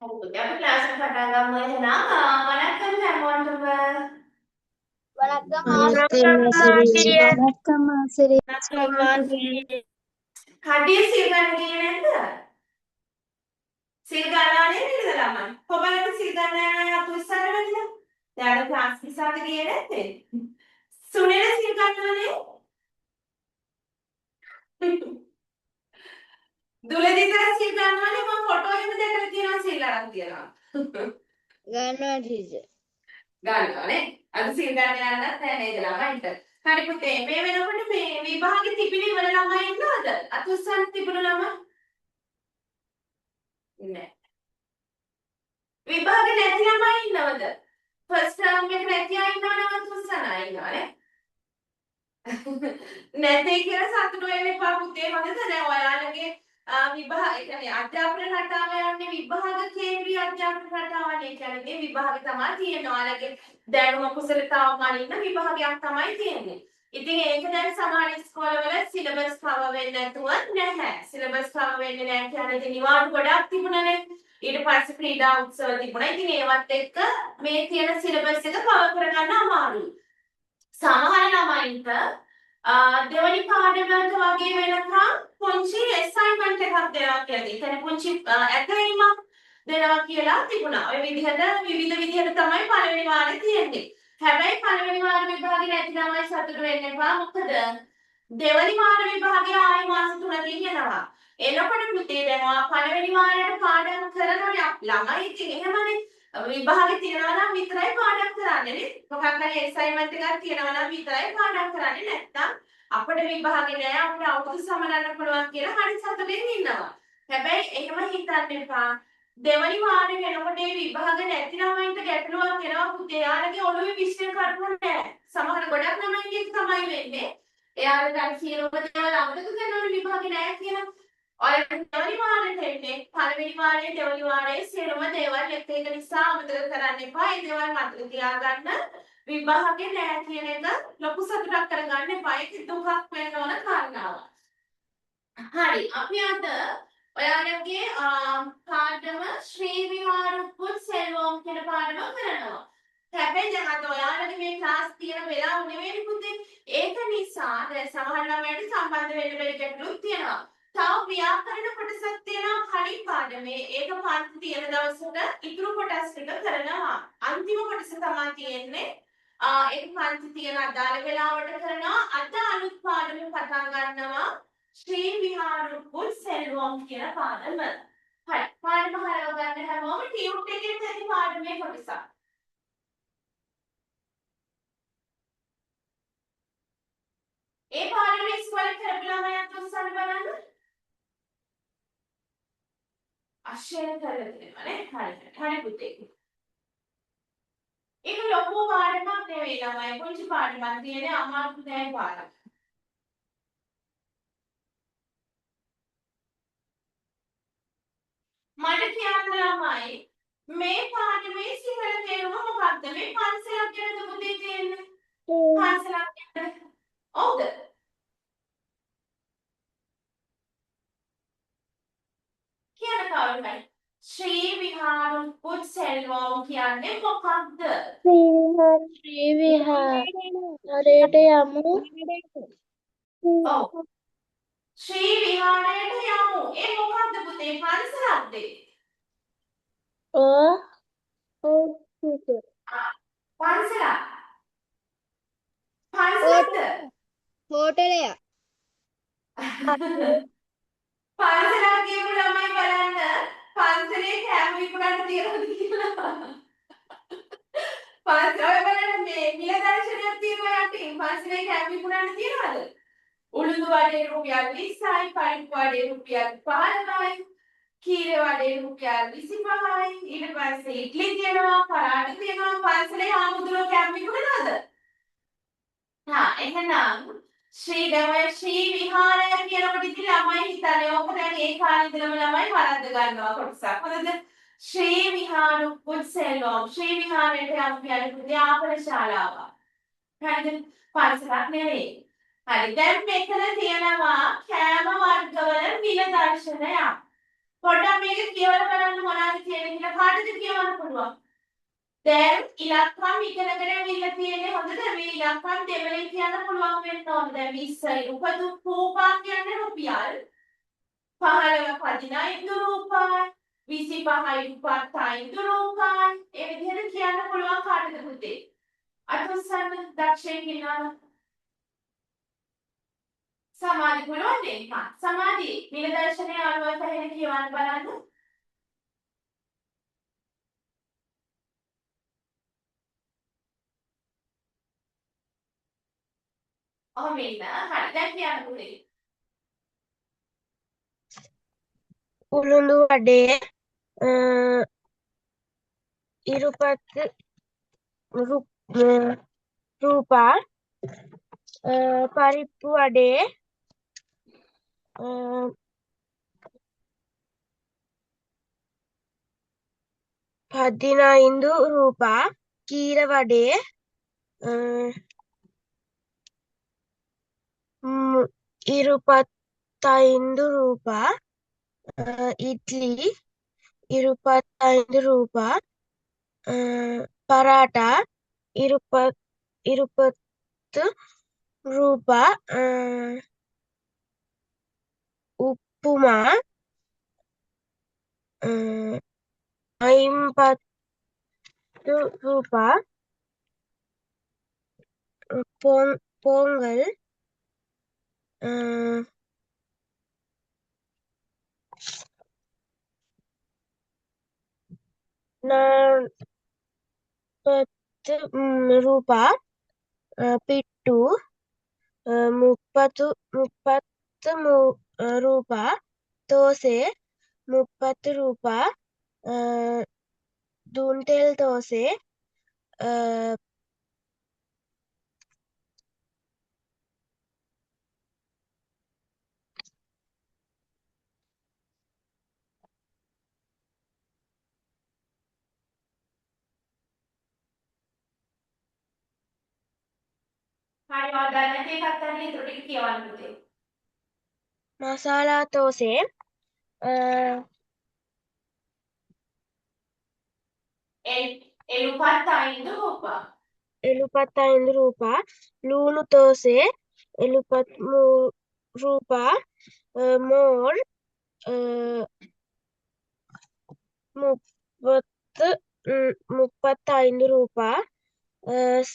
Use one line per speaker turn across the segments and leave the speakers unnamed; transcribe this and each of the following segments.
Udah kelas pertama வணக்கம் ஹேமோண்டவர்
வணக்கம்
வணக்கம்
ஆசிரியர்.
ஆசிரியர்.
வணக்கம் ஆசிரியர்.
வணக்கம் ஆசிரியர்.
කඩේ සිල් ගන්න ගියේ නැද්ද? සිල් ගන්නවා නේද ළමයි? කොබලට සිල් ගන්න යනවා අපු ඉස්සර වෙන්න. දැන් ක්ලාස් ඉස්සරට ගියේ නැත්තේ? සුනිල සිල් ගන්නවනේ. දුලදිතා සිල් ගන්නවනේ මම ෆොටෝ එකම දැකලා තියෙනවා සිල් අරන් තියනවා.
ගන්නවා ටීචර්.
ගන්නවනේ. අද සිල් ගන්න යන්නත් නැහැ නේද ළමයින්ට? හරි පුතේ මේ වෙනකොට මේ විභාගෙ තිබිලි වල ළමයි ඉන්නවද? අතුස්සන් තිබුණු ළමයි? නෑ. විභාගෙ නැති ළමයි ඉන්නවද? ෆස්ට් ටර්ම් එක නැති අය ඉන්නවද අතුස්සන් අය ඉන්නවනේ? නැතේ කියලා සතුටු වෙන්න එපා පුතේ. හොඳද? දැන් ඔයාලගේ විභාග ඒ කියන්නේ අධ්‍යාපන රටාව යන්නේ විභාග කේන්ද්‍රීය අධ්‍යාපන රටාවනේ. ඒ කියන්නේ මේ විභාග තමයි තියෙන්නේ. ඔයාලගේ දැනුම කුසලතාව මනින්න විභාගයක් තමයි තියෙන්නේ. ඉතින් ඒක දැන් සමහර ඉස්කෝලවල සිලබස් කවර් වෙන්නේ නැතුව නැහැ. සිලබස් කවර් වෙන්නේ නැහැ කියන්නේ ඉතින් නිවාඩු ගොඩක් තිබුණනේ. ඊට පස්සේ ක්‍රීඩා උත්සව තිබුණා. ඉතින් ඒවත් එක්ක මේ තියෙන සිලබස් එක කවර් කරගන්න අමාරුයි. සමහර ළමයින්ට දෙවනි පාඩමකට වගේ වෙනකම් පුංචි ඇසයින්මන්ට් එකක් දෙනවා කියලා. ඒ කියන්නේ පුංචි ඇතැයිමක් දෙනවා කියලා තිබුණා. ඔය විදිහට විවිධ විදිහට තමයි පළවෙනි වාරේ තියෙන්නේ. හැබැයි පළවෙනි වාර විභාගේ නැති ළමයි සතුටු වෙන්න එපා. මොකද දෙවනි වාර විභාගේ ආයෙ මාස 3කින් යනවා. එනකොට පුතේ දැන් ඔයා පළවෙනි වාරයට පාඩම් කරනවනේ ළමයි ඉතින් එහෙමනේ විභාගේ තියනවා නම් විතරයි පාඩම් කරන්නේ නේ. මොකක් හරි ඇසයින්මන්ට් එකක් තියනවා නම් විතරයි පාඩම් කරන්නේ. නැත්නම් අපිට විභාගේ නෑ අපිට අවුරුදු සමනන්න පුළුවන් කියලා හරි සතුටින් ඉන්නවා. හැබැයි එහෙම හිතන්න එපා. දෙවනි වාරේ වෙනකොට මේ විභාග නැති ළමයින්ට ගැටලුවක් එනවා පුතේ. යාළුවගේ ඔළුවේ විශ්ලේෂණ කරුණු නෑ. සමහර ගොඩක් ළමයින්ගේ තමයි වෙන්නේ. එයාලා දැන් සියලුම දේවල් අමතක කරනවනේ විභාගේ නෑ කියලා. ඔයාලා දෙවනි වාරේට එන්නේ පළවෙනි වාරේ දෙවනි වාරේ සියලුම දේවල් එක එක නිසා අමතක කරන්න එපා. ඒ දේවල් මතක තියාගන්න. විභාගේ නෑ කියන එක ලොකු සතුටක් කරගන්න එපා. ඒක දුකක් වෙන්න ඕන කාරණාවක්. හරි අපි අද ඔයාලගේ පාඩම ශ්‍රී විහාරපුත් සෙල්වම් කියන පාඩම කරනවා. හැබැයි දැන් අද ඔයාලගේ මේ ක්ලාස් තියෙන වෙලාව නෙවෙයි පුතේ. ඒක නිසා දැන් සමහර ළමයින්ට සම්බන්ධ වෙන්න බැරි ගැටලුත් තියෙනවා. තව ව්‍යාකරණ කොටසක් තියෙනවා කලින් පාඩමේ. ඒක පන්ති තියෙන දවසට ඉතුරු කොටස් ටික කරනවා. අන්තිම කොටස තමයි තියෙන්නේ. ඒක පන්ති තියෙන අදාළ වෙලාවට කරනවා. අද අලුත් පාඩම පටන් ගන්නවා. ශ්‍රී විහාරපුත් සෙල්වම් කියන පාඩම. හරි. පාඩම හරව ගන්න හැමෝම ටියුට් එකේ තියෙන පාඩමේ කොටසක්. ඒ පාඩම ඉස්කෝලේ කරපු ළමයාත් උත්සාහ බලන්න. අශ්‍රය කරලා තියෙනවානේ. හරි. හරි පුතේ. ඒක ලොකු පාඩමක් නෙවෙයි ළමයි. පුංචි පාඩමක් තියෙන්නේ අමාරු නෑ පාඩම. මට කියන්න ළමයි මේ පාඩමේ සිංහල තේරුම මොකක්ද? මේ පන්සලක් ගැනද පුතේ තියෙන්නේ? පන්සලක් ගැන. ඔව්ද? කියන කවුරු හරි. ශ්‍රී විහාරපුත් සෙල්වම් කියන්නේ මොකක්ද?
ශ්‍රී විහාරයට යමු.
ඔව්. ශ්‍රී විහාරයට යමු. ඒ මොකක්ද පුතේ? පන්සලක්ද?
ඔව් ටීචර්.
පන්සලක්. පන්සලක්ද?
හෝටලයක්.
පන්සලක් ගියපු ළමයි බලන්න පන්සලේ කෑම විකුණන්න තියනවද කියලා. පන්සල බලන්න මේ මිල දර්ශනයක් තියෙනවා යටින් පන්සලේ කෑම විකුණන්න තියනවද? උළුදු වඩේ රුපියල් 20යි, පරිප්පු වඩේ රුපියල් 15යි, කීරේ වඩේ රුපියල් 25යි. ඊට පස්සේ ඉඩ්ලි තියෙනවා, පරාට තියෙනවා. පන්සලේ ආමුදුරෝ කෑම විකුණනවද? එහෙනම් ශ්‍රී විහාරය කියනකොට ඉතින් ළමයි හිතන්නේ ඕක දැන් ඒ කාලේ ඉඳලම ළමයි වරද්ද ගන්නවා කොටසක්. හොඳද? ශ්‍රී විහාරපුත් සෙල්වම්. ශ්‍රී විහාරයට යම් කියන්නේ අධ්‍යාපන ශාලාවක්. හරිද? පන්සලක් නෙවෙයි. හරි. දැන් මෙතන තියෙනවා කෑම වර්ගවල මිල දර්ශනයක්. පොඩ්ඩක් මේක කියවලා බලන්න මොනවද කියන්නේ කියලා කාටද කියවන්න පුළුවන්. දැන් ඉලක්කම් ඉගෙනගෙන ඇවිල්ලා තියෙන්නේ හොඳද? මේ ඉලක්කම් දෙවලින් කියන්න පුළුවන් වෙන්න ඕන. දැන් 20යි උපතු රූපා කියන්නේ රුපියල් 15 රූපයි 25යි උපත් රූපයි. ඒ විදිහට කියන්න පුළුවන් කාටද පුතේ? අතුස්සන්න දක්ෂයෙක් ඉන්නවා. සමාධි පුළුවන් නේ? හා සමාධි නිල දර්ශනයේ අනුව පැහැදිලි කියවන්න බලන්න. ඔහොම ඉන්න. හරි දැන් කියන්න පුතේ.
උළුළු වඩේ ඉරුපත් රූපා පරිප්පු වඩේ පදිනයිඳු රූපා කීර වඩේ ඉරුපත්තයිඳු රූපා ඉడ్లీ ඉරුපත්තයිඳු රූපා පරාටා ඉරුපತ್ತು ರೂಪ ಉಪ್ಪುಮಾ 50 ರೂಪ ಪೊಂಗಲ್ 40 ರೂಪ ಪಿಟ್ಟು 30 ರೂಪ ದೋಸೆ 30 ರೂಪ ದೂಂಟೆಲ್ ದೋಸೆ
හරි මම දැන් නැති එකක් ගන්න ඉතුරු ටික කියවන්න පුතේ.
ಮಸಾಲಾ ದೋಸೆ
එළුපත් රූපා
75 ರೂಪ ಲೂಣು ದೋಸೆ 73 ರೂಪ ಮೋರ್ 35 ರೂಪ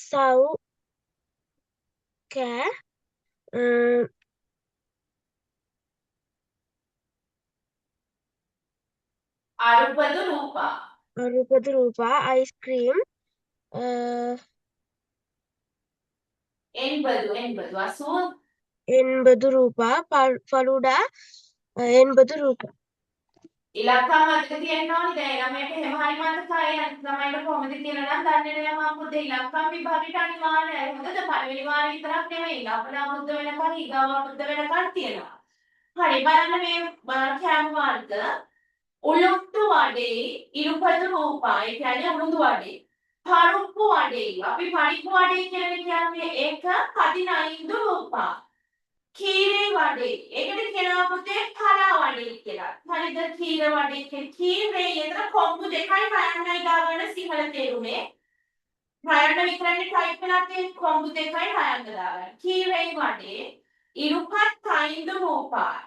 ಸೌಖ್ಯ
අරුපද රූපා
60 ರೂಪ ಐಸ್ ಕ್ರೀಮ್
80
80 ರೂಪ ಫಲೂಡಾ 80 ರೂಪ
ඉලක්කම් අධික තියෙන්න ඕනේ. දැන් ළමයට එහෙම හරි මතකයි. ළමයට කොහොමද කියලා නම් දන්නේ නැහැ මම පුතේ. ඉලක්කම් විභාගෙට අනිවාර්යයි. හොඳද? පළවෙනි වාරේ විතරක් නෙවෙයි. අපේ අවුරුද්ද වෙනකන් ඊගාව අවුරුද්ද වෙනකන් තියෙනවා. හරි බලන්න මේ කැම් වර්ග උළුට්ටු වඩේ ඉරුපතු රූපා. ඒ කියන්නේ උළුදු වඩේ. පරුප්පු වඩේ. අපි පරිප්පු වඩේ කියන්නේ ඒක 15 රූපා. කීරේ වඩේ. ඒකට කියනවා පුතේ පලා වඩේ කියලා. හරිද? කීර වඩේ කියන්නේ කීරේ එතන කොම්බු දෙකයි හයන්නයි දාගන්න සිංහල තේරුමේ. හයන්න විතරනේ ටයිප් වෙලා තියෙන්නේ කොම්බු දෙකයි හයන්න දාගන්න. කීරේ වඩේ ඉරුපත් අයින්දු රූපා.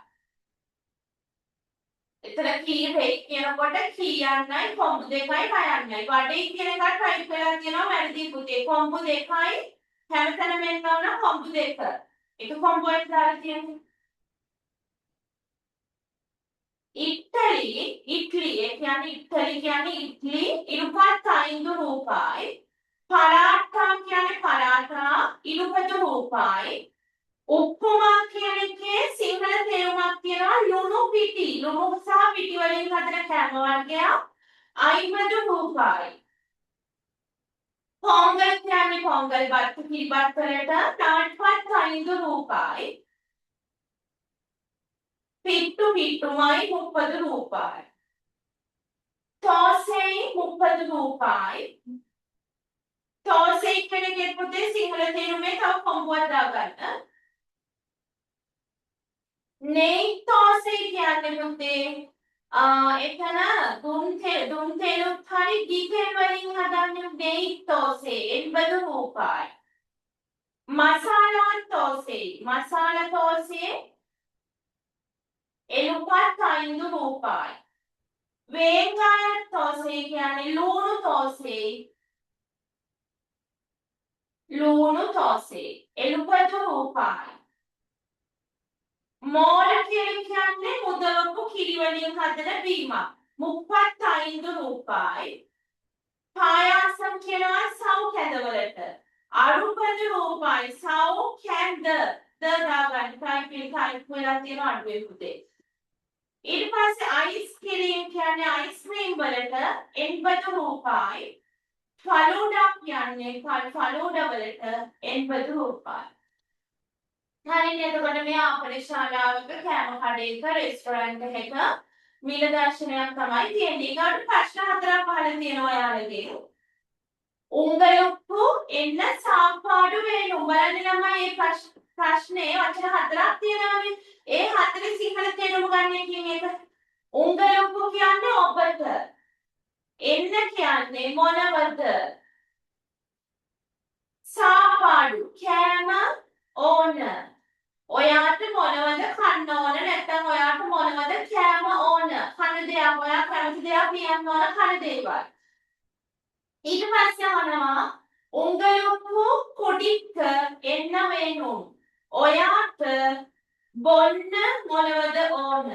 එතන කීරේ කියනකොට කියන්නයි කොම්බු දෙකයි හයන්නයි. වඩේ කියන එක ටයිප් වෙලා තියෙනවා වැරදි පුතේ. කොම්බු දෙකයි හැමතැනම එනවා කොම්බු දෙක. ඒක කොම්බෝ එක දාලා තියෙන්නේ. ඉට්ටලි ඒ කියන්නේ ඉට්ලි ඉරුපත් අයින්දු රූපයි. පරාටා කියන්නේ පරාටා ඉරුපතු රූපයි. උප්පුමා කියන එකේ සිංහල තේරුමක් තියෙනවා ලුණු පිටි. ලුණු සහ පිටි වලින් හදන කෑම වර්ගයක් 50 රූපයි. පොංගල් කියන්නේ පොංගල් බත් පිළිබත් වලට 45 ರೂಪಾಯಿ. පිට්ටු පිට්ටුමයි 30 ರೂಪಾಯಿ. තෝසෙයි 30 ರೂಪಾಯಿ. තෝසෙයි කියන්නේ පුතේ සිංහල තේරුමේ තව කොම්බුවක් දාගන්න. නෙයි තෝසෙයි කියන්නේ පුතේ එතන දුන් තෙලුත් හරි ඩීතෙල් වලින් හදන්නේ නෙයි තෝසේ 80 රූපායි. මසාලා තෝසේ එලුපත් 5 රූපායි. වේගාය තෝසේ කියන්නේ ලූණු තෝසේ එලුපතු රූපායි. මෝල කියලා කියන්නේ මුදලොප්පු කිරි වලින් හදන බීමක්. 35 රූපායි. පායාසම් කියනවා සව් කැඳවලට. අරුපද රූපායි සව් කැඳ ද දාගන්න ටයිප් වෙලා තියෙන අඩුවේ පුතේ. ඊට පස්සේ අයිස් ක්‍රීම් කියන්නේ අයිස්ක්‍රීම් වලට 80 රූපායි. ෆලූඩා කියන්නේ ෆලූඩා වලට 80 රූපායි. හරිනේ එතකොට මේ ආපන ශාලාවක කෑම කඩේක රෙස්ටොරන්ට් එකක මිල දර්ශනයක් තමයි තියෙන්නේ. ඊගොඩ ප්‍රශ්න හතරක් අහලා තියෙනවා ඔයාලගේ. උංගලොප්පු එන්න සාපාඩු වෙනු. බලන්න ළමයි මේ ප්‍රශ්නේ වචන හතරක් තියෙනවානේ. ඒ හතරේ සිංහල තේරුම ගන්න එකකින් එක. උංගලොප්පු කියන්නේ ඔබට. එන්න කියන්නේ මොනවද? සාපාඩු කෑම ඕන. ඔයාට මොනවද කන්න ඕන නැත්නම් ඔයාට මොනවද කෑම ඕන කන දෙයක් ඔයා කැමති දෙයක් කියන්න ඕන කන දේවල් ඊට පස්සේ අහනවා උංගලුප්පු කුඩික්ක එන්න වෙනුම් ඔයාට බොන්න මොනවද ඕන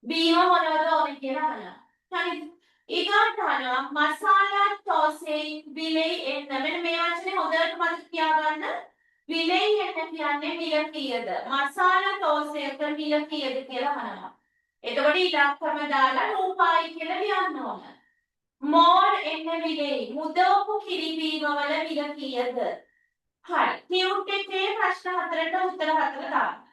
බීම මොනවද ඕන කියලා අහනවා හරිද ඊගොල්ලන්ට අහනවා මසාලා තෝසේ බිලේ එන්න මෙන්න මේ වචනේ හොඳට මතක තියාගන්න විලේ එන්න කියන්නේ මිල කීයද? මසාලා තෝසයක මිල කීයද කියලා අහනවා. එතකොට ඉලක්කම දාලා රූපායි කියලා ලියන්න ඕන. මෝර් එන්න විලේ මුදවපු කිරිබීම වල මිල කීයද? හරි. ටියුට් එකේ ප්‍රශ්න හතරට උත්තර හතර දාන්න.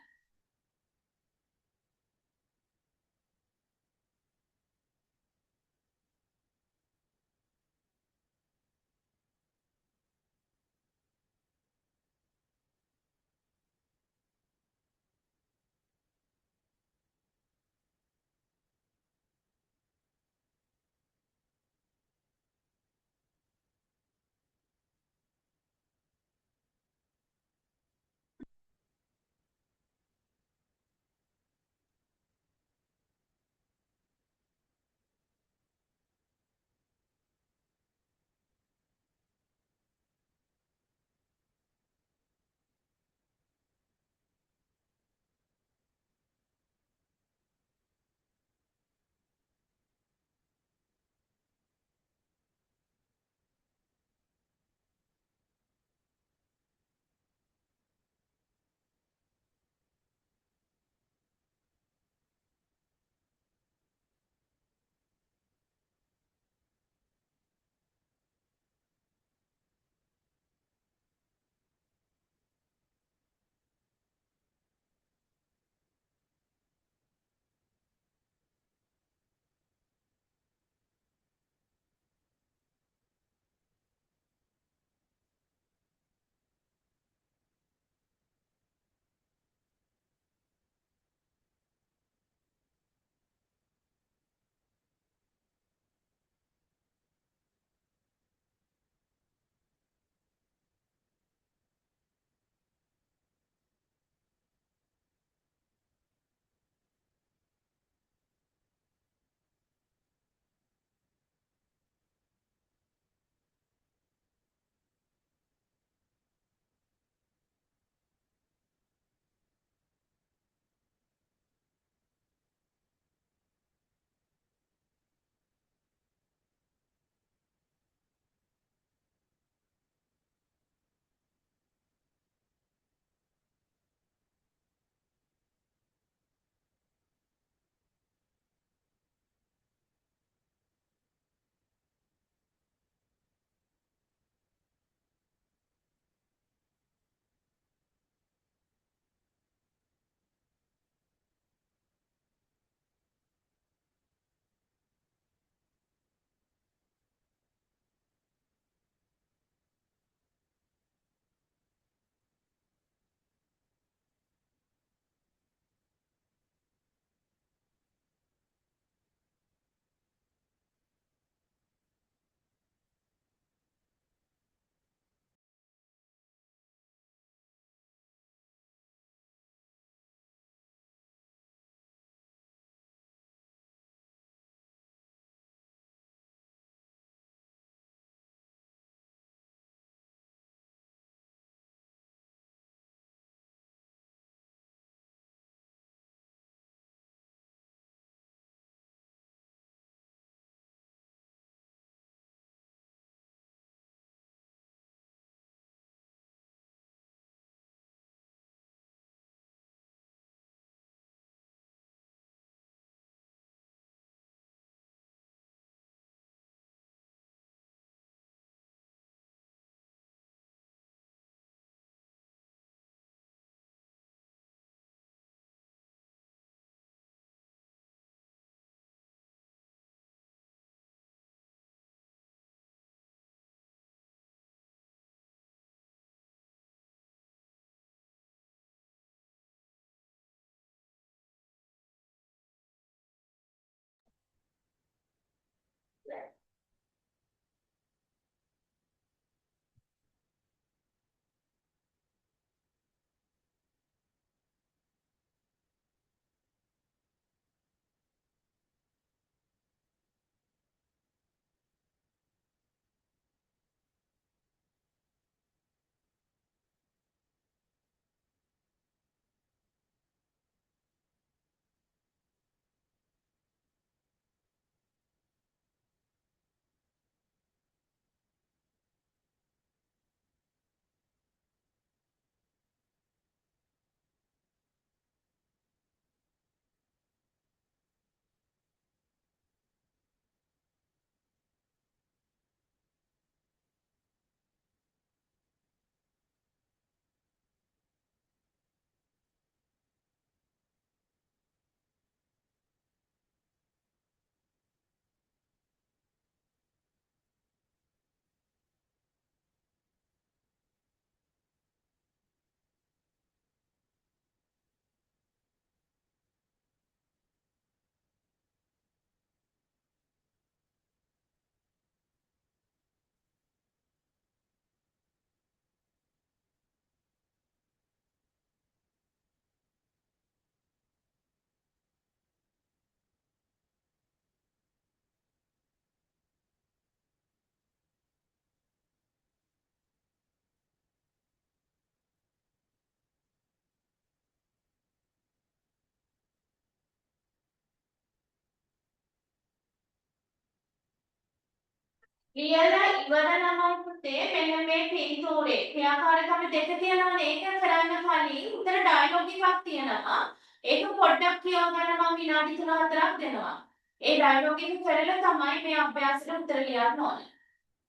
ලියලා ඉවර නම් පුතේ මෙන්න මේ පින්තූරේ ක්‍රියාකාරකම් දෙක තියෙනවා ඒක කරන්න කලින් උතර ඩයලොග් එකක් තියෙනවා ඒක පොඩ්ඩක් කියව ගන්න මම විනාඩි 3-4ක් දෙනවා ඒ ඩයලොග් එක කරලා තමයි මේ අභ්‍යාසෙට උත්තර ලියන්න ඕනේ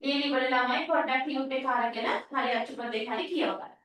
ලියන ඉවර ළමයි පොඩ්ඩක් ටියුට් එක අරගෙන හරි අච්චුපත් දෙක හරි කියව ගන්න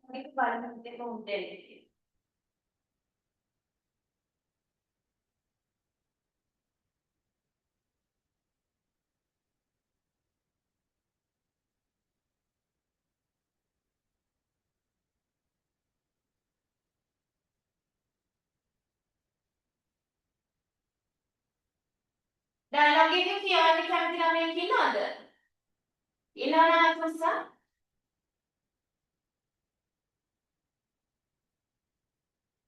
මේක බලන්න පුතේ කොහොමද එන්නේ ඩයලොග් එක කියවන්න කැමති ළමයෙක් ඉන්නවද ඉන්නවනම් අත්පුස්සා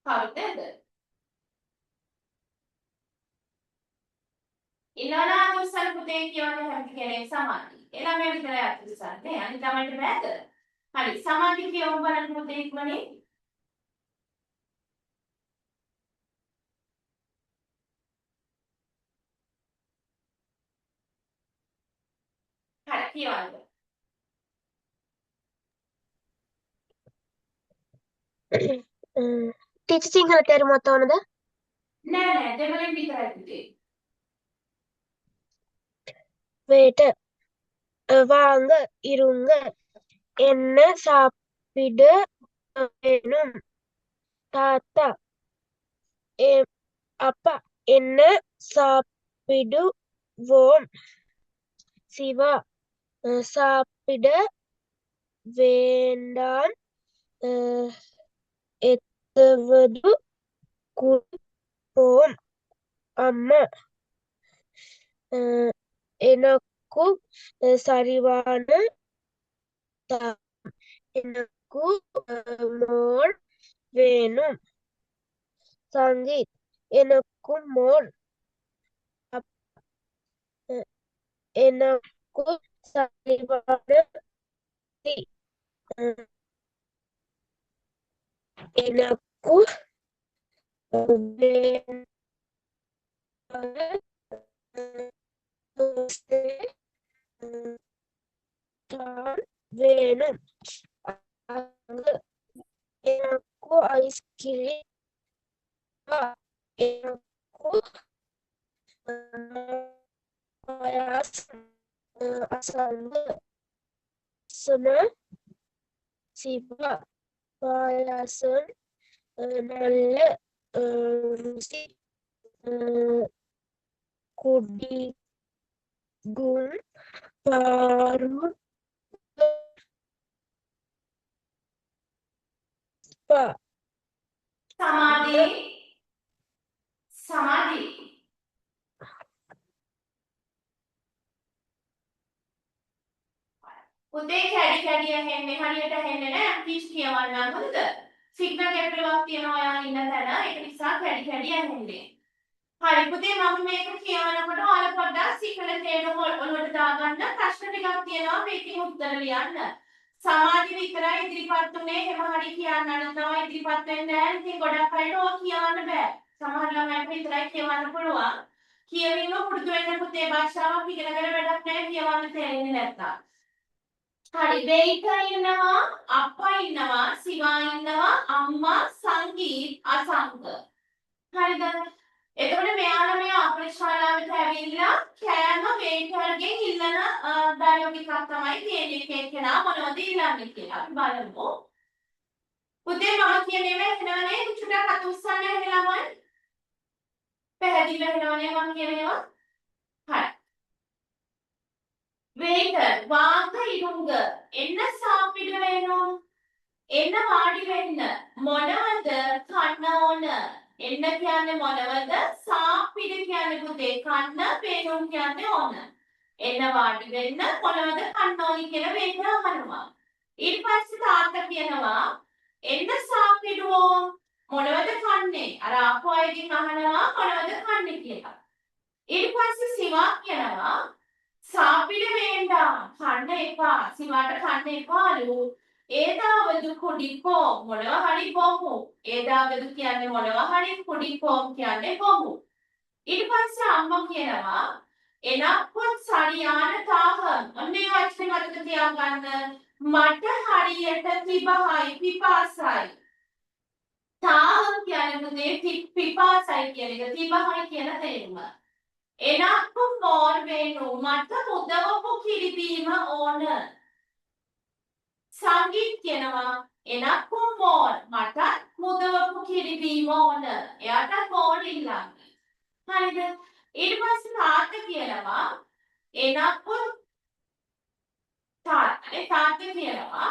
කවුද ඉන්නවනම් අත්පුස්සා පුතේ කියවන්න කැමති කෙනෙක් සමාධි එළම විතරයි අත්පුස්සා නේ අනිත් ළමයිට බෑද හරි සමාධි කියවමු බලන්න පුතේ ඉක්මනින් හරි කියවන්න
ටීචර් සිංහල තේරුමත් ඕනද?
නෑ නෑ දෙමළෙන් විතරයි පුතේ
වේට வாங்க இருங்க என்ன சாப்பிட වෙනුම් තාත්තා අප එන්න சாப்பிடுவோம் சிவா சாப்பிட வேண்டாம் எத்தாவது குடிப்போம் அம்மா எனக்கு சரிவான எனக்கு மோர் வேணும் சங்கீத் எனக்கு மோர் எனக்கு சரிவான டீ. எனக்கு வேண்டாத தோசை தான் வேணும் அங்கு எனக்கு ஐஸ்கிரீம் எனக்கு பாயாசம் அசம்பு சும சிவா பாயாசம் நல்ல ருசி குடிக்கும் பாரு
සමාධි සමාධි පුතේ කැඩි කැඩි ඇහෙන්නේ හරියට ඇහෙන්නේ නැහැ ප්ලීස් කියවන්න හොඳද සිග්නල් ගැටලුවක් තියෙනවා ඔයා ඉන්න තැන ඒක නිසා කැඩි කැඩි ඇහෙන්නේ හරි පුතේ මම මේක කියවනකොට ඔයාලා පොඩ්ඩක් සිංහල තේරුම ඔලුවට දාගන්න ප්‍රශ්න ටිකක් තියෙනවා මේකේ උත්තර ලියන්න සමාධි විතරයි ඉදිරිපත් උනේ එහෙම හරි කියන්න නෑ ඉදිරිපත් වෙන්නේ නැහැ ඉතින් ගොඩක් අයට ඕක කියවන්න බෑ සමහර ළමයින්ට විතරයි කියවන්න පුළුවන් කියවීම පුරුදු වෙන්න පුතේ භාෂාවක් ඉගෙනගෙන වැඩක් නැහැ කියවන්න තේරෙන්නේ නැත්තම් හරි දෙයික ඉන්නවා අප්පා ඉන්නවා සිවා ඉන්නවා අම්මා සංගීත් අසංක හරිද එතකොට මෙයාලා මේ අපේක්ෂාලාවට ඇවිල්ලා කෑම වේටර්ගෙන් ඉල්ලන ඩයලොග් එකක් තමයි තියෙන්නේ කෙනා මොනවද ඉල්ලන්නේ කියලා අපි බලමු පුතේ මම කියන්නේ වෙනවනේ චුට්ටක් අත උස්සන්න හැලමයි පැහැදිලිව වෙනවනේ මම කියනවා හරි waiter வாங்க இருங்க என்ன சாப்பிட வேணும் என்ன வாடி වෙන්න මොනවද කන්න ඕන එන්න කියන්නේ මොනවද සාපිඩ කියන්නේ පුතේ කන්න වේනුම් කියන්නේ ඕන එන්න වාඩි වෙන්න මොනවද කන්න ඕනි කියලා වේට අහනවා ඊට පස්සේ තාත්තා කියනවා එන්න සාපිඩුවෝ මොනවද කන්නේ අර ආපු අයගෙන් අහනවා මොනවද කන්නේ කියලා ඊට පස්සේ සිවා කියනවා சாப்பிட வேண்டாம் කන්න එපා සිවාට කන්න එපාලු ඒදාවදු කුඩිපෝම් මොනවා හරි බොමු ඒදාවදු කියන්නේ මොනවා හරි කුඩිපෝම් කියන්නේ බොමු ඊට පස්සේ අම්මා කියනවා එනක්කොත් සරියාන තාහම් ඔන්නේ වචනේ මතක තියාගන්න මට හරියට තිබහයි පිපාසයි තාහම් කියන්නේ මුදේ පිපාසයි කියන එක තිබහයි කියන තේරුම එනක්කු මෝර් වෙනු මට මුදවපු කිරිබීම ඕන සංගීත් කියනවා එනක්කු මෝර් මට මුදවපු කිරිබීම ඕන එයාට මෝර් ඉල්ලන්නේ හරිද ඊට පස්සේ තාත්තා කියනවා එනක්කු තාත්තා කියනවා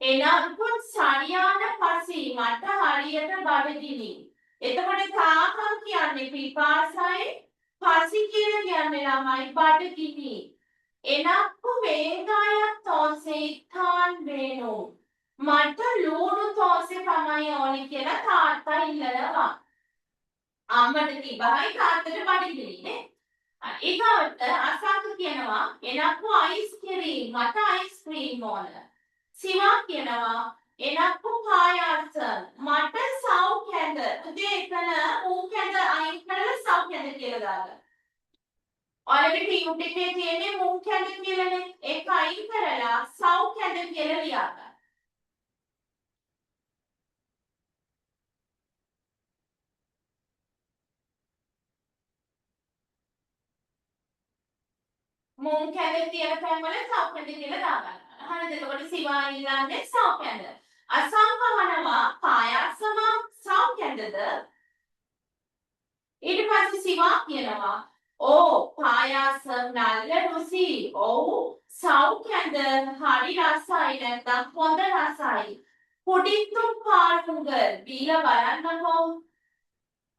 එනක්කු සරියාන පසි මට හරියට බඩගිනි එතකොට තාහම් කියන්නේ පිපාසයි පසි කියලා කියන්නේ ළමයි බඩගිනි එනක්කු වේගායක් තෝසේ තාන් වේනෝ මට ලුණු තෝසේ තමයි ඕනේ කියලා තාත්තා ඉල්ලනවා අම්මට තිබහයි තාත්තට බඩගිනි නේ ඊගොල්ලන්ට අසංක කියනවා එනක්කු අයිස්ක්‍රීම් මට අයිස්ක්‍රීම් ඕන සිවා කියනවා එනක්කු පායාසම් මට සෞඛ්‍යද උදේ එතන ඌකද අයින් කරලා සෞඛ්‍යද කියලා දාගන්න. ඔයාලගේ ටියුට් එකේ තියෙන්නේ ඌකද කියලානේ ඒක අයින් කරලා සෞඛ්‍යද කියලා ලියාගන්න. ඌකද තියෙන තැන් වල සෞඛ්‍යද කියලා දාගන්න. හරිද? එතකොට සිවා ඉල්ලන්නේ සෞඛ්‍යද? අසංකවනවා පායසම සෞඛ්‍යද? ඊට පස්සේ සිවා කියනවා ඕ පායසම් නල්ල රුසි. ඔව් සෞඛ්‍යද හරි රසයි නැත්නම් හොඳ රසයි. පුඩින්තුම් පාරුංගල් බීලා බලන්නකෝ.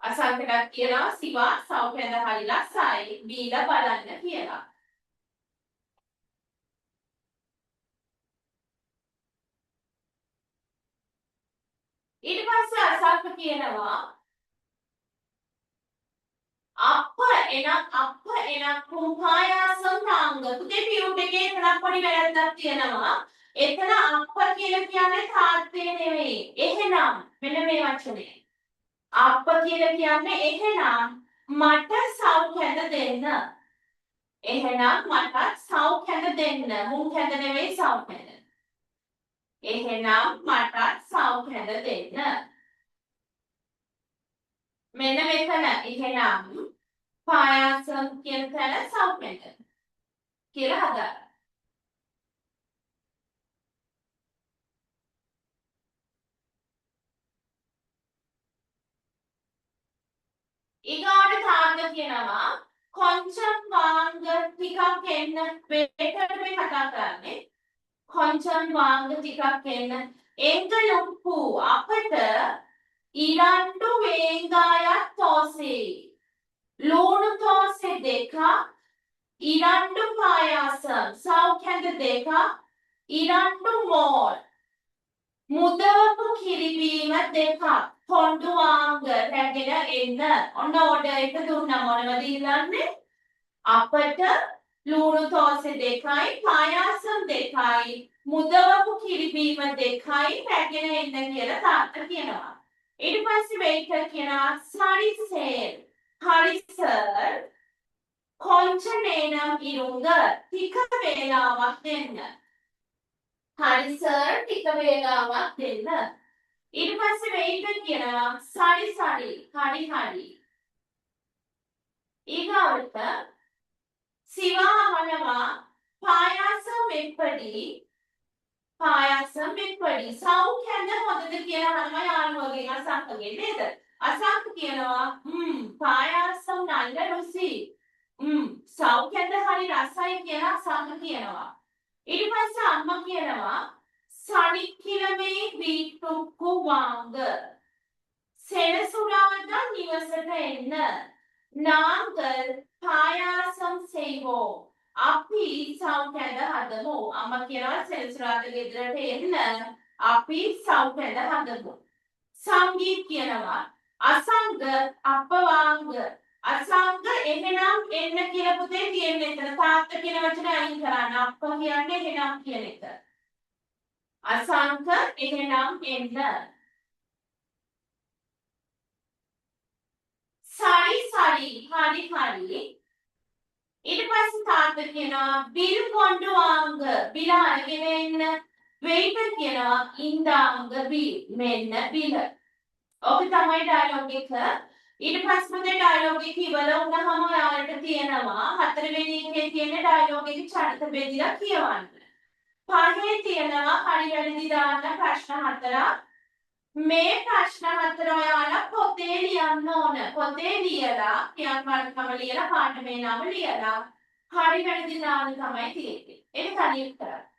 අසංකටත් කියනවා සිවා සෞඛ්‍යද හරි රසයි බීලා බලන්න කියලා. ඊට පස්සේ අසංක කියනවා අප එනම් කුම්පායාසම් නාංග. පුතේ පියුට් එකේ එතනක් පොඩි වැරද්දක් තියෙනවා. එතන අප කියලා කියන්නේ තාත්තේ නෙවෙයි. එහෙනම් මෙන්න මේ වචනේ. අප කියලා කියන්නේ එහෙනම් මට සෞඛ්‍යද දෙන්න. එහෙනම් මට සෞඛ්‍යද දෙන්න. මුන් කැද නෙවෙයි සෞඛ්‍යද. එහෙනම් මට සෞඛ්‍යද දෙන්න. මෙන්න මෙතන එහෙනම් පායසම් කියන තැන සෞඛ්‍යද කියලා හදාගන්න. ඊගාට තාන්න කියනවා කොංචම් වාංග ටිකක් එන්න වේටට මේ කතා කරන්නේ කොංචම් වාංග ටිකක් එන්න එංගලුප්පු අපට ඉරන්ඩු වේංගායක් තෝසේ ලූණු තෝසේ දෙක ඉරන්ඩු පායාසම් සෞඛ්‍යද දෙක ඉරන්ඩු මෝල් මුදවපු කිරිබීම දෙකක් පොණ්ඩු වාංග රැගෙන එන්න. ඔන්න ඕඩර් එක දුන්නා මොනවද ඉල්ලන්නේ? අපට ලුණු තෝසේ දෙකයි පායාසම් දෙකයි මුදවපු කිරිබීම දෙකයි රැගෙන එන්න කියලා තාත්තා කියනවා. ඊට පස්සේ වෙයිටර් කියනවා සරි සර්. හරි සර්. කොංචනේනම් ඉරුංග ටික වේලාවක් දෙන්න. හරි සර් ටික වේලාවක් දෙන්න. ඊට පස්සේ වෙයිටර් කියනවා සරි හරි. ඊගාවට සිවා අහනවා පායසම් එප්පඩි සෞඛ්‍යද හොඳද කියලා අහනවා යාළුවගෙන් අසංකගෙන් නේද? අසංක කියනවා පායසම් නල්ල රුසි. සෞඛ්‍යද හරි රසයි කියලා අසංක කියනවා. ඊට පස්සේ අම්මා කියනවා සනික්කිලමේ වීටුක්කු වාංග සෙනසුරාදා නිවසට එන්න නාංගල් පායාසම් සෙයිවෝ අපි සෞඛ්‍යද හදමු. අම්මා කියනවා සෙනසුරාදා ගෙදරට එන්න අපි සෞඛ්‍යද හදමු. සංගීත් කියනවා අසංග අපවාංග අසංග එහෙනම් එන්න කියලා පුතේ තියෙන්නේ එතන තාත්තා කියන වචනේ අයින් කරන්න. අප්ප කියන්නේ එහෙනම් කියන එක. අසංග එහෙනම් එන්න. සරි හරි. ඊට පස්සේ තාත්තා කියනවා බිල් කොණ්ඩු වාංග බිල අරගෙන එන්න. වෙයිටර් කියනවා ඉන්දාංග බිල් මෙන්න බිල. ඔක තමයි ඩයලොග් එක. ඊට පස්සේ මේ ඩයලොග් එක ඉවර වුණාම ඔයාලට තියෙනවා හතරවෙනි එකේ තියෙන ඩයලොග් එක චරිත බෙදලා කියවන්න. පහේ තියෙනවා හරි වැරදි දාන්න ප්‍රශ්න හතරක්. මේ ප්‍රශ්න හතර ඔයාලා පොතේ ලියන්න ඕන. පොතේ ලියලා ක්‍රියාකාරකම ලියලා පාඩමේ නම ලියලා හරි වැරදි දාන්න තමයි තියෙන්නේ. ඒක තනියෙන් කරන්න.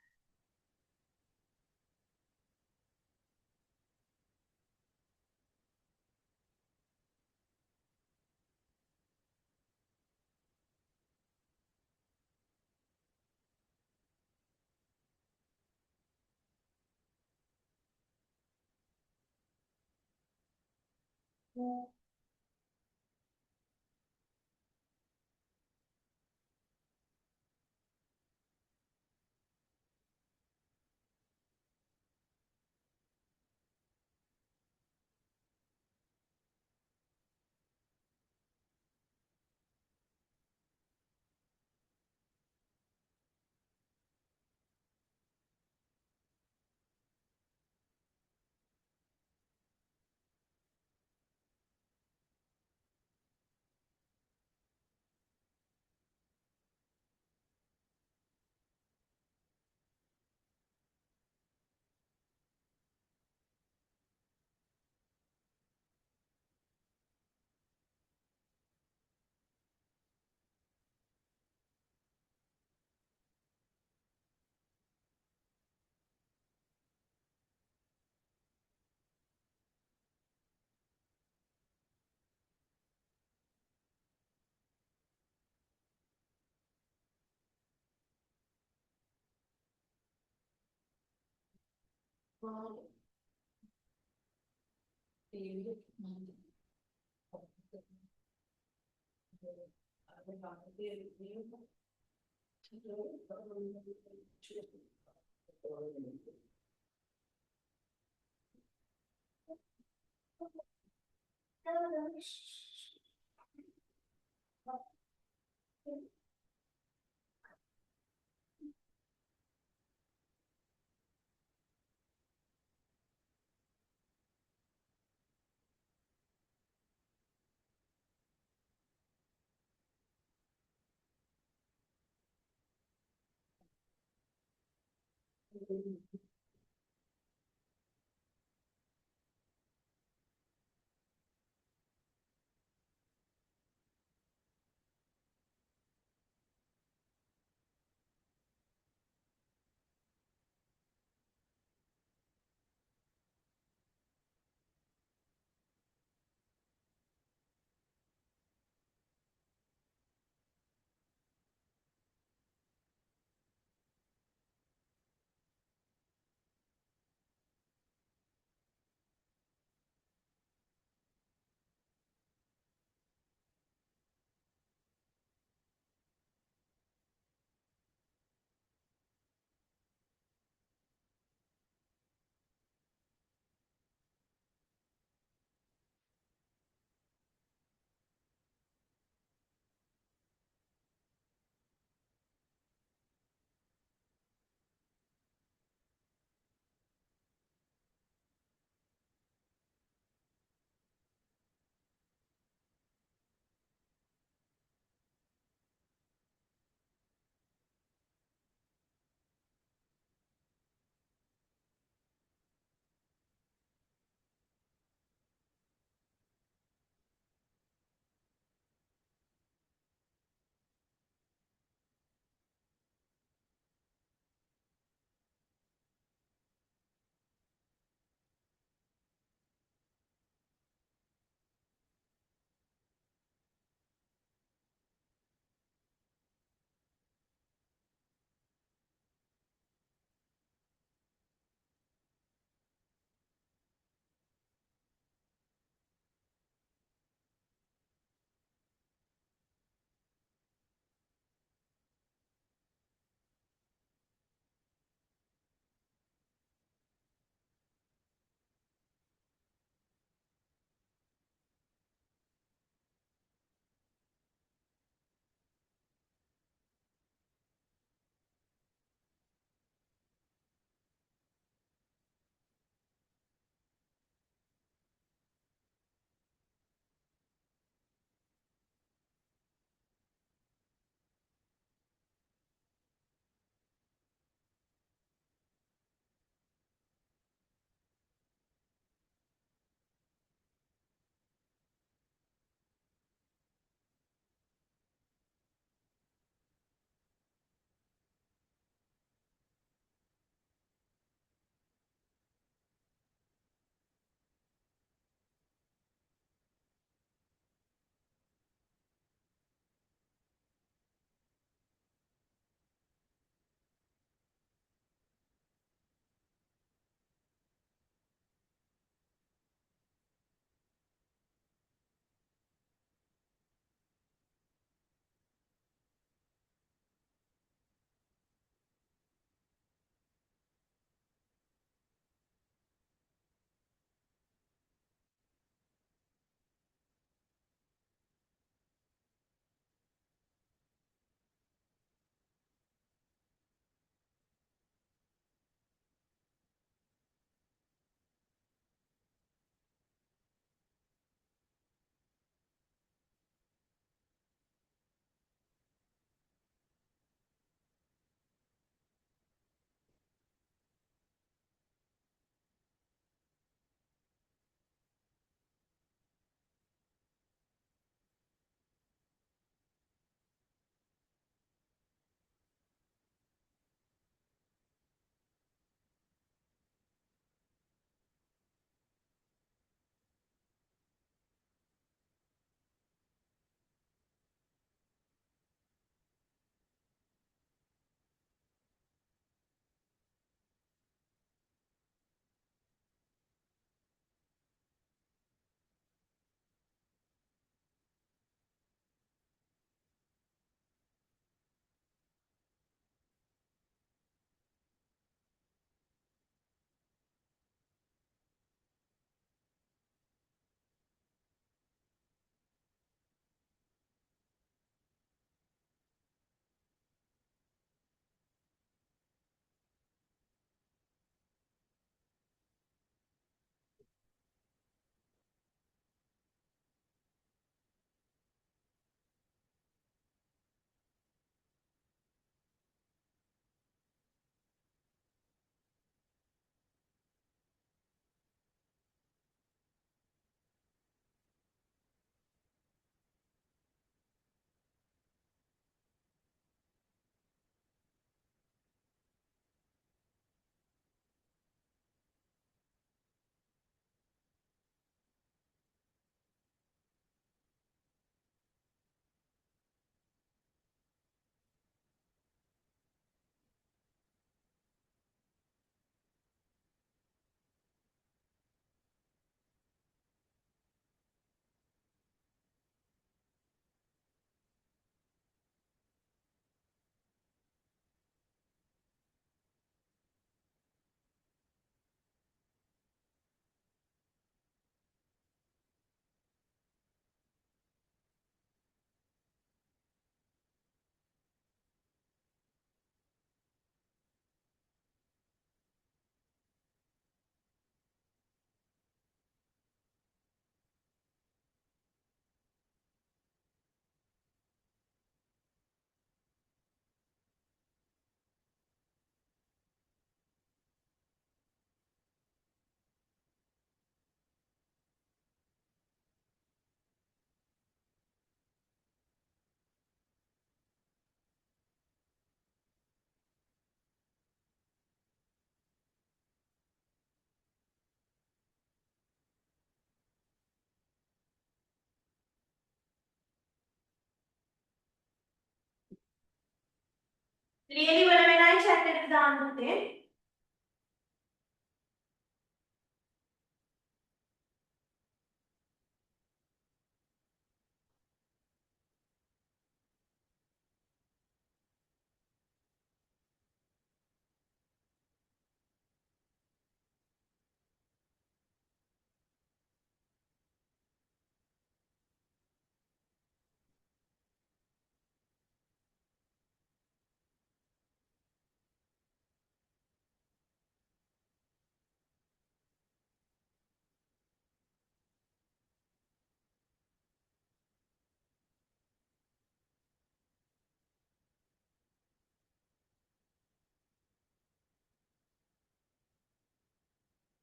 ලියලි වල වෙනයි chat එකට දාන්න පුතේ.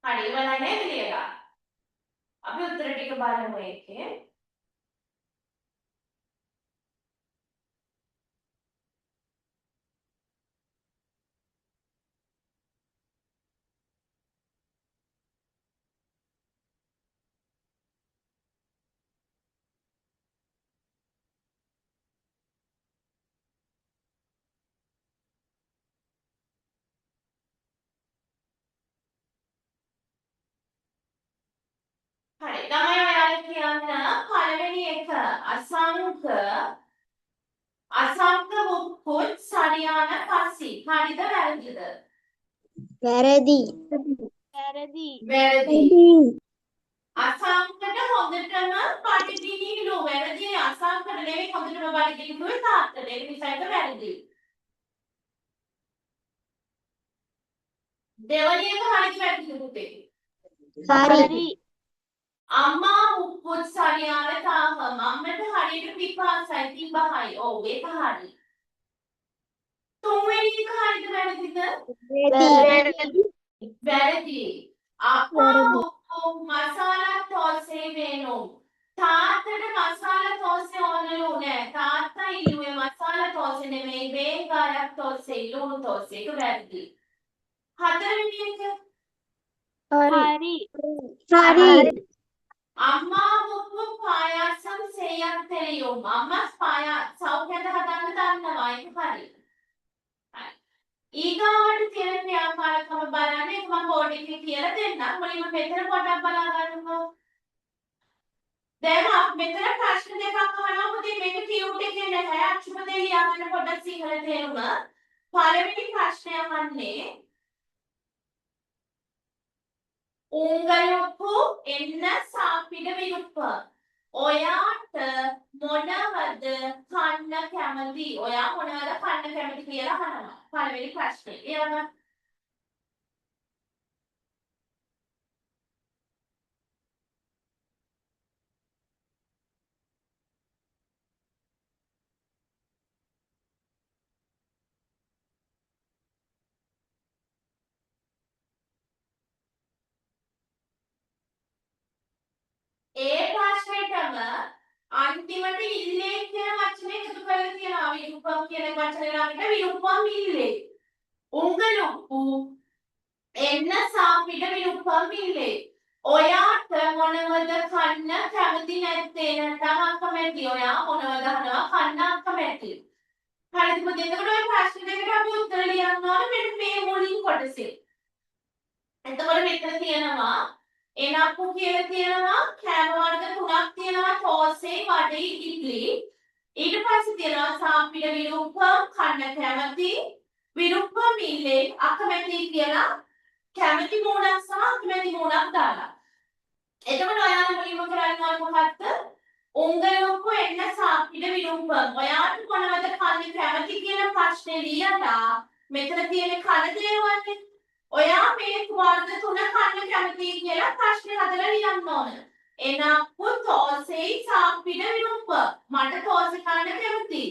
හරි ඉවරයි නේද ලියලා? අපි උත්තර ටික බලමු ඒකේ. හරි ළමයි ඔයාලා කියන්න පළවෙනි එක අසංක මුක්කුත් සරියාන පස්සි. හරිද වැරදිද?
වැරදි.
වැරදි. අසංකට හොඳටම පරිදිනිලු වැරදි. අසංකට නෙවෙයි හොඳටම පරිදිනිලු තාත්තට. ඒක නිසා ඒක වැරදි. දෙවැනි එක හරිද වැරදිද පුතේ?
හරි.
අම්මා මුක්කුත් සරියාන තාම මම්මට හරියට පිපාසයි තිබහයි. ඔව් ඒක හරි. තුන්වෙනි එක හරිද වැරදිද? වැරදි. අප්පා මුක්කු මසාලා තෝසේ වෙනෝ. තාත්තට මසාලා තෝසේ ඕනලු නෑ. තාත්තා ඉල්ලුවේ මසාලා තෝසේ නෙමෙයි වේගායක් තෝසේ ලුණු තෝසේ. ඒක වැරදි. හතරවෙනි එක
හරි.
අම්මා මුක්කු පායසම් සේයක් තෙලියුම්. අම්මා සෞඛ්‍යද හදන්න දන්නවා. ඒක හරි. ඊගාවට තියෙන ක්‍රියාකාරකම බලන්න ඒක මම බෝඩ් එකේ කියලා දෙන්නම්. මුලින්ම මෙතන පොඩ්ඩක් බලා ගන්නකෝ. දැන් මෙතන ප්‍රශ්න දෙකක් අහනවා. පුතේ මේක ටියුට් එකේ නැහැ. අක්ෂරපදේ ලියාගන්න පොඩ්ඩක් සිංහල තේරුම. පළවෙනි ප්‍රශ්නය අහන්නේ உங்களுக்கு என்ன சாப்பிட விருப்பம்? ඔයාට මොනවද කන්න කැමති? ඔයා මොනවද කන්න කැමති කියලා අහනවා. පළවෙනි ප්‍රශ්නේ. ඊළඟ ඒ ප්‍රශ්නෙටම අන්තිමට ඉල්ලේ කියන වචනේ එකතු කරලා තියෙනවා. විරුපම් කියන වචනේ ළඟට විරුපම් ඉල්ලේ. உங்களுக்கு என்ன சாப்பிட விருப்பம் இல்லை? ඔයාට මොනවද කන්න කැමති නැත්තේ? නැත්නම් අකමැති. ඔයා මොනවද අහනවා කන්න අකමැති. හරිද පුතේ? එතකොට ඔය ප්‍රශ්න දෙකට අපි උත්තර ලියන්න ඕනේ මෙන්න මේ මුලින් කොටසේ. එතකොට මෙතන තියෙනවා එනප්පු කියලා තියෙනවා කෑම වර්ග තුනක් තියෙනවා තෝසේ වඩේ ඉඩ්ලි. ඊට පස්සේ තියෙනවා සාපිඩ විරුප්පම් කන්න කැමති විරුප්පම් ඉල්ලේ අකමැති කියලා කැමති මූණක් සහ අකමැති මූණක් දාලා. එතකොට ඔයාලා මුලින්ම කරන්න ඕනේ මොකක්ද? உங்களுக்கு என்ன சாப்பிட விருப்பம்? ඔයාට මොනවද කන්න කැමති කියන ප්‍රශ්නේ ලියලා මෙතන තියෙන කන දේවල්නේ. ඔයා මේ වර්ග තුන කන්න කැමති කියලා ප්‍රශ්නේ හදලා ලියන්න ඕන. එනප්පු තෝසේ சாப்பிட விருப்பம். මට තෝසේ කන්න කැමති.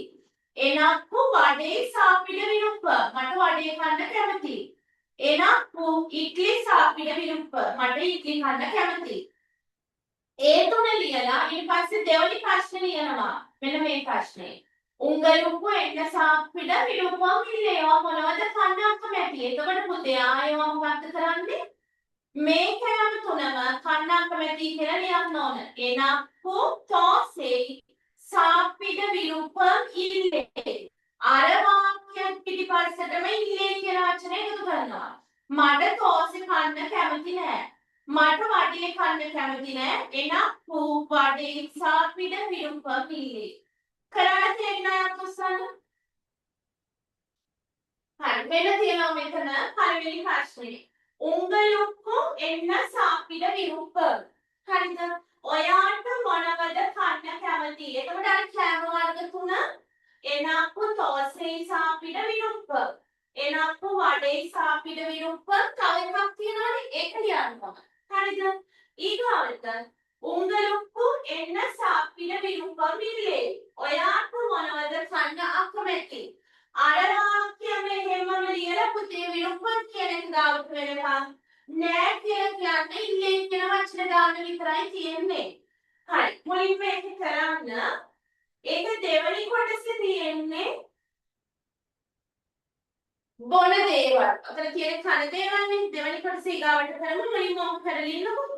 එනප්පු වඩේ சாப்பிட விருப்பம். මට වඩේ කන්න කැමති. එනප්පු ඉඩ්ලි சாப்பிட விருப்பம். මට ඉඩ්ලි කන්න කැමති. ඒ තුන ලියලා ඊට පස්සේ දෙවෙනි ප්‍රශ්නේ ලියනවා. මෙන්න මේ ප්‍රශ්නේ. உங்களுக்கு என்ன சாப்பிட விருப்பம் இல்லையோ? මොනවද කන්න අකමැති? එතකොට පුතේ ආයෙම මොකක්ද කරන්නේ? මේ කෑම තුනම කන්න අකමැති කියලා ලියන්න ඕන. එනප්පු තෝසේ சாப்பிட விருப்பம் இல்லை. අර වාක්‍යයක් පිටිපස්සටම ඉල්ලේ කියන වචනේ එකතු කරනවා. මට තෝසෙ කන්න කැමති නෑ. මට වඩේ කන්න කැමති නෑ. එහෙනම් පූ වඩේ සාපිඩ විරුම්ප මිල්ලේ. කරන්න තියෙන අයත් උස්සන්න. හරි වෙන තියෙනවා මෙතන පළවෙනි ප්‍රශ්නේ. උංගලුක්කු එන්න සාපිඩ විරුම්ප. හරිද? ඔයාට මොනවද කන්න කැමති? එතකොට අර කෑම වර්ග තුන එනක්කු තෝසේ සාපිඩ විරුම්ප. එනක්කු වඩේ සාපිඩ විරුම්ප තව එකක් තියෙනවනේ ඒක ලියන්න තමයි. හරිද? ඊගාවට උංගලුක්කු එන්න සාපිඩ විරුම්ප මිල්ලේ. ඔයාට මොනවද කන්න අකමැති? අර වාක්‍යය මෙහෙමම ලියලා පුතේ විරුම්ප කියන එක ගාවට වෙනකන් නෑ කියලා කියන්නේ ඉල්ලේ කියන වචන දාන්න විතරයි තියෙන්නේ. හරි. මුලින්ම ඒක කරන්න. ඒක දෙවෙනි කොටසේ තියෙන්නේ බොන දේවල්. අතන තියෙන කන දේවල්නේ දෙවෙනි කොටසේ ඊගාවට කරමු. මුලින්ම ඔක කරලා ඉන්නකො.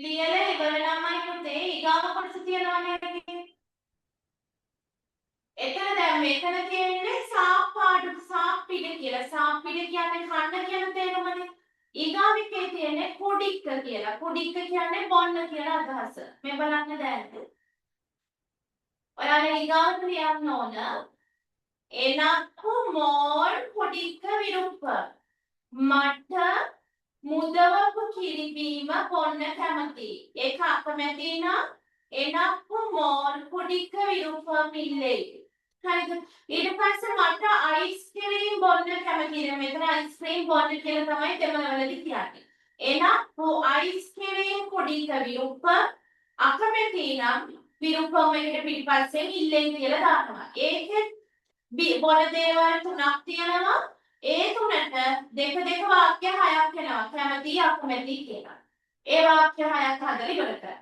ලියලා ඉවර ළමයි පුතේ ඊගාව කොටස තියනවා නේද? එතන දැන් මෙතන තියෙන්නේ සාප්පාඩු සාප්පිඩ කියලා. සාප්පිඩ කියන්නේ කන්න කියන තේරුමනේ. ඊගාවිකේ තියෙන්නේ කුඩික්ක කියලා. කුඩික්ක කියන්නේ බොන්න කියන අදහස. මේ බලන්න දැන්. ඔයාලා ඊගාවට ලියන්න ඕන. එනක්කු මෝල් කුඩික්ක විරුප්ප. මට මුදවපු කිරිබීම බොන්න කැමතියි. ඒක අකමැති නම් එනක්කු මෝල් කුඩික්ක විරුප්ප පිල්ලෙයි. හරිද? ඊට පස්සේ මට අයිස්ක්‍රීම් බොන්න කැමතියි. මෙතන අයිස්ක්‍රීම් බොන්න කියලා තමයි දෙමළවලදී කියන්නේ. එනක්කු අයිස්ක්‍රීම් කුඩික්ක විරුප්ප අකමැති නම් විරුප්පම එකට පිටිපස්සෙන් ඉල්ලෙන් කියලා දානවා. ඒකෙත් බොන දේවල් තුනක් තියෙනවා. ඒ තුනට දෙක දෙක වාක්‍ය හයක් වෙනවා. කැමති අකමැති කියලා. ඒ වාක්‍ය හයක් හදලා ඉවර කරන්න.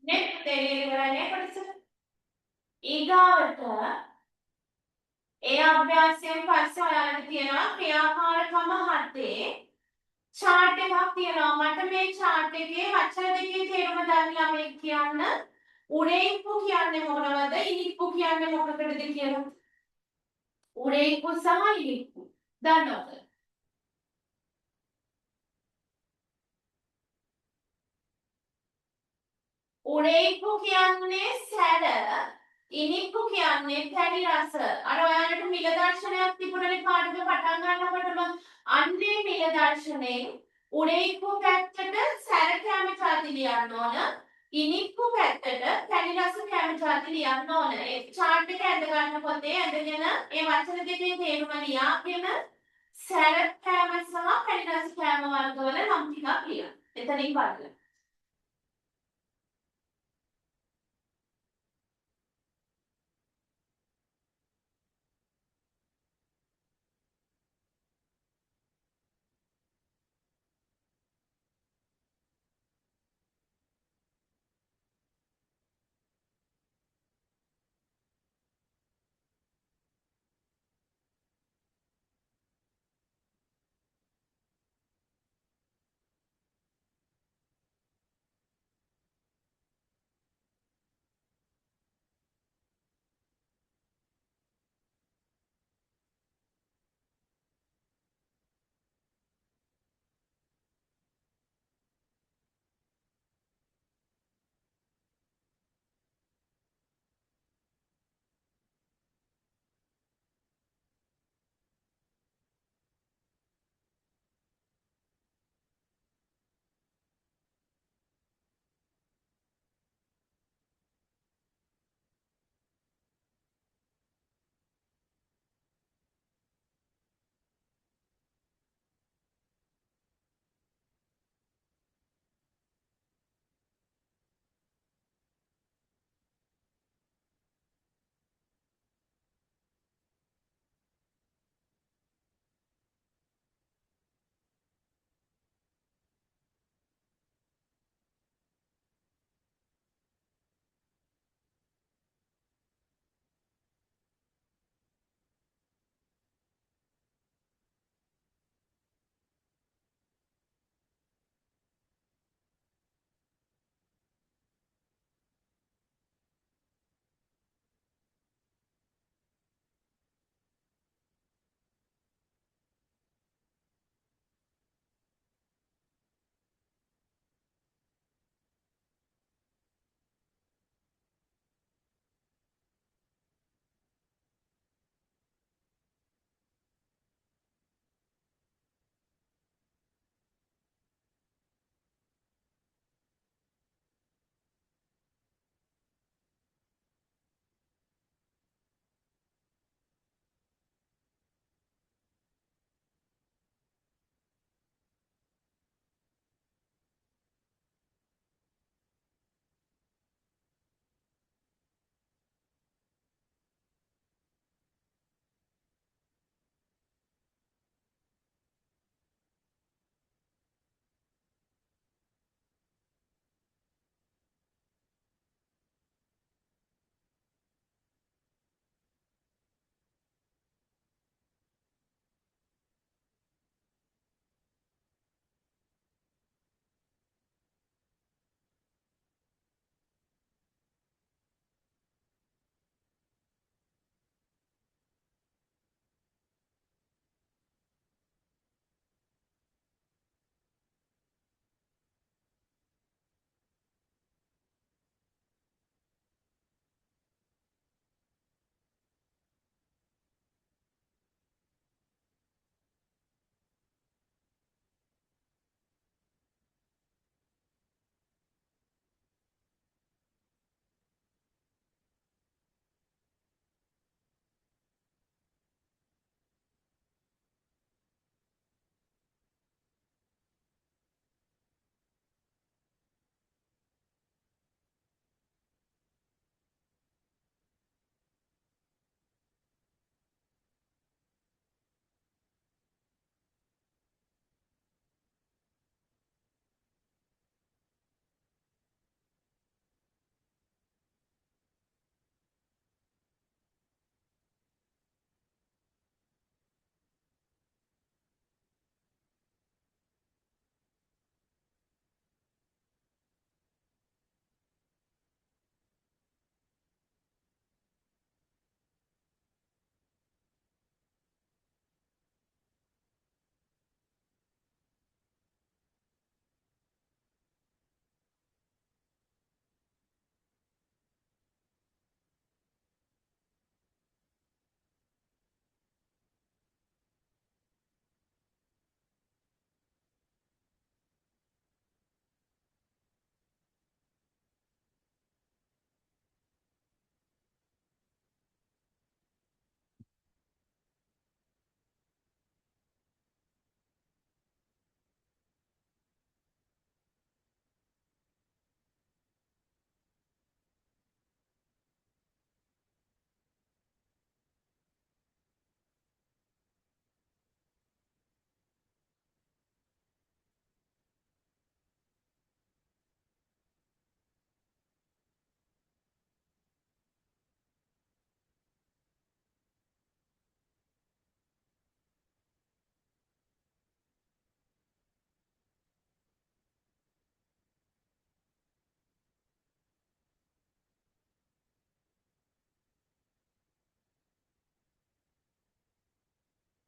නේ තේරෙන්නේ කරන්නේ කොටස. ඊගාවට ඒ අභ්‍යාසයෙන් පස්සේ ඔයාලට තියෙනවා ක්‍රියාකාරකම 7 chart එකක් තියෙනවා. මට මේ chart එකේ වචන දෙකේ තේරුම දන්න ළමයෙක් කියන්න. උරේප්පු කියන්නේ මොනවද? ඉනිප්පු කියන්නේ මොකකටද කියලා. උරේප්පු සහ ඉනිප්පු. දන්නවද? උරේප්පු කියන්නේ සැර, ඉනිප්පු කියන්නේ පැණි රස. අර ඔයාලට මිල දර්ශනයක් තිබුණනේ පාඩම පටන් ගන්නකොටම අන්නේ මිල දර්ශනයෙන් උරේප්පු පැත්තට සැර කැම જાති ලියන්න ඕන. ඉනිප්පු පැත්තට පැණි රස කැම જાති ලියන්න ඕන. ඒ chart එක ඇඳ ගන්න පොතේ ඇඳගෙන ඒ වචන දෙකේ තේරුම ලියාගෙන සැර කැම සහ පැණි රස කැම වර්ගවල නම් ටිකක් ලියන්න. එතනින් බලන්න.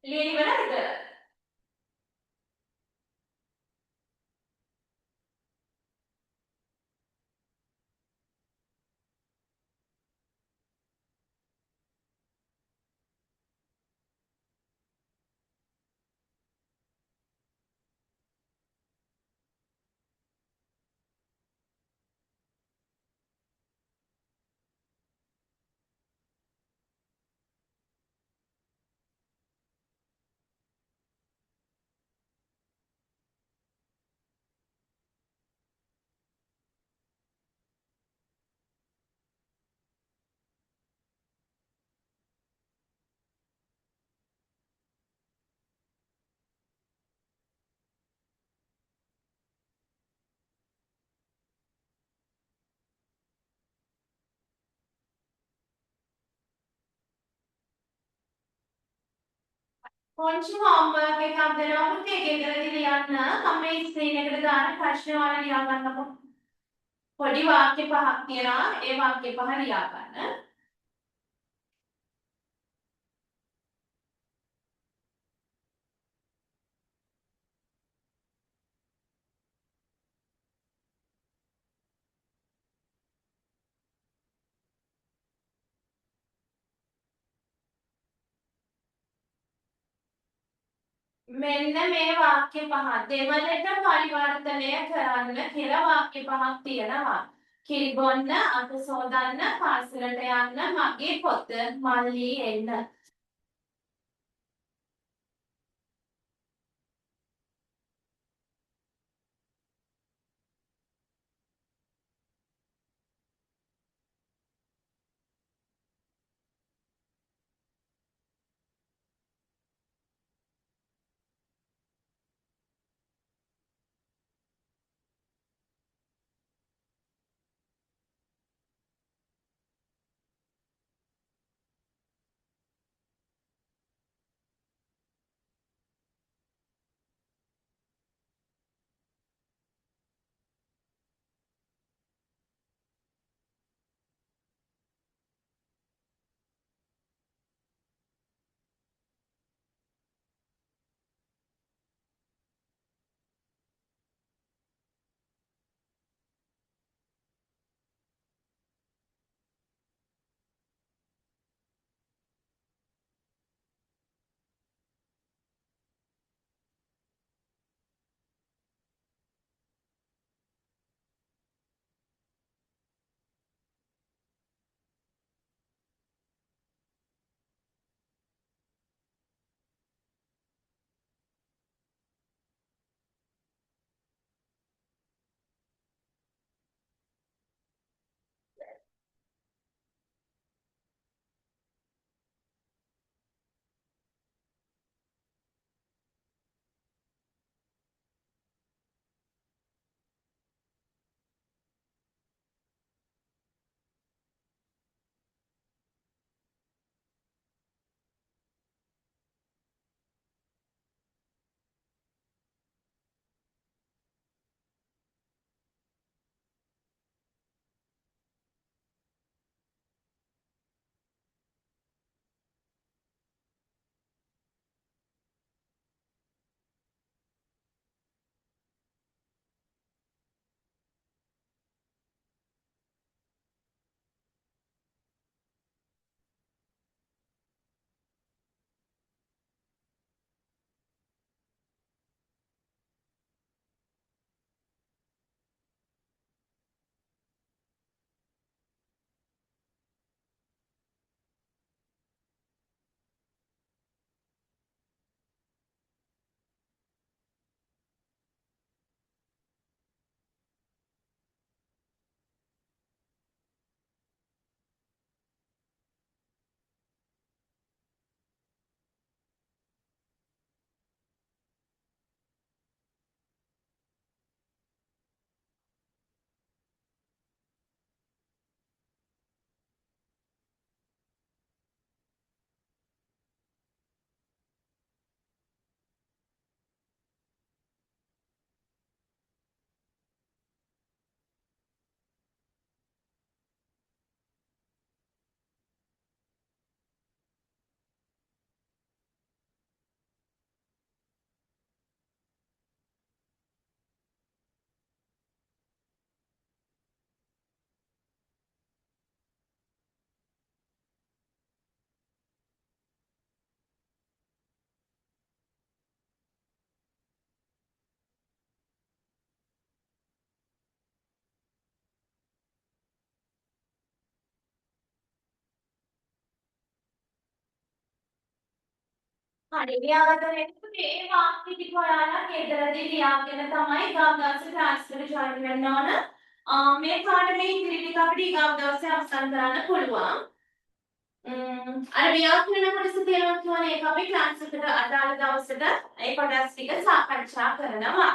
ලියලිවලද? පොන්චි homework එකක් දෙනවා පුතේ ගෙදරදී ලියන්න. මම මේ ස්ක්‍රීන් එකට දාන ප්‍රශ්න වල ලියා ගන්නකො. පොඩි වාක්‍ය පහක් තියෙනවා. ඒ වාක්‍ය පහ ලියා ගන්න. මෙන්න මේ වාක්‍ය පහ දෙවලට පරිවර්තනය කරන්න කියලා වාක්‍ය පහක් තියෙනවා. කිරි බොන්න, අත සෝදන්න, පාසලට යන්න, මගේ පොත, මල්ලි එන්න. හරි ලියාගන්න වෙනකොට ඒ වාක්‍ය ටික ඔයාලා ගෙදරදී ලියාගෙන තමයි ගම් දවසේ ක්ලාස් එකට ජොයින් වෙන්න ඕන. මේ පාඩමේ ඉතිරි ටික අපිට ගම් දවසේ අවසන් කරන්න පුළුවන්. අර ව්‍යාකරණ කොටස තියෙනවා කියන්නේ ඒක අපි ක්ලාස් එකට අදාළ දවසට ඒ කොටස් ටික සාකච්ඡා කරනවා.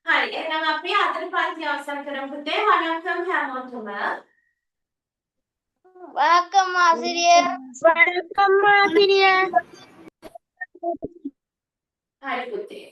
හරි එහෙනම් අපි අද පන්ති අවසන් කරමු පුතේ. වණක්කම් හැමෝටම.
வணக்கம் ஆசிரியர். வணக்கம் ஆசிரியர்.
හරි පුතේ.